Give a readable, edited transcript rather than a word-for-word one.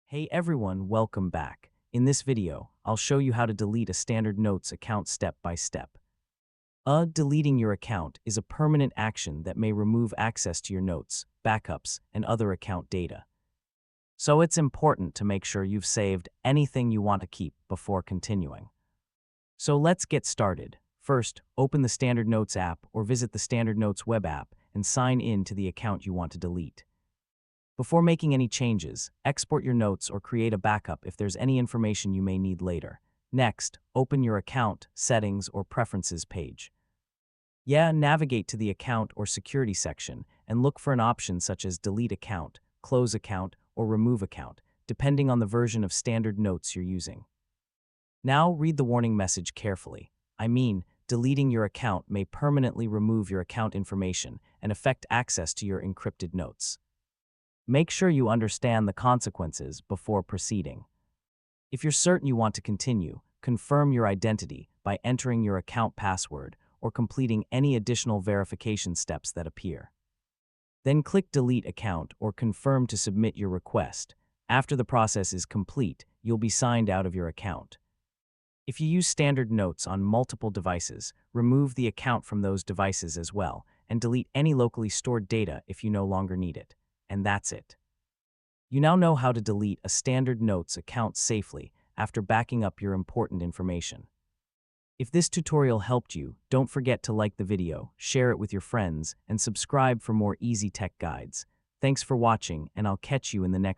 Hey everyone, welcome back. In this video, I'll show you how to delete a Standard Notes account step by step. Deleting your account is a permanent action that may remove access to your notes, backups, and other account data. So it's important to make sure you've saved anything you want to keep before continuing. So let's get started. First, open the Standard Notes app or visit the Standard Notes web app and sign in to the account you want to delete. Before making any changes, export your notes or create a backup if there's any information you may need later. Next, open your Account, Settings, or Preferences page. Navigate to the Account or Security section and look for an option such as Delete Account, Close Account, or Remove Account, depending on the version of Standard Notes you're using. Now read the warning message carefully. Deleting your account may permanently remove your account information and affect access to your encrypted notes. Make sure you understand the consequences before proceeding. If you're certain you want to continue, confirm your identity by entering your account password or completing any additional verification steps that appear. Then click Delete Account or Confirm to submit your request. After the process is complete, you'll be signed out of your account. If you use Standard Notes on multiple devices, remove the account from those devices as well, and delete any locally stored data if you no longer need it. And that's it. You now know how to delete a Standard Notes account safely after backing up your important information. If this tutorial helped you, don't forget to like the video, share it with your friends, and subscribe for more easy tech guides. Thanks for watching, and I'll catch you in the next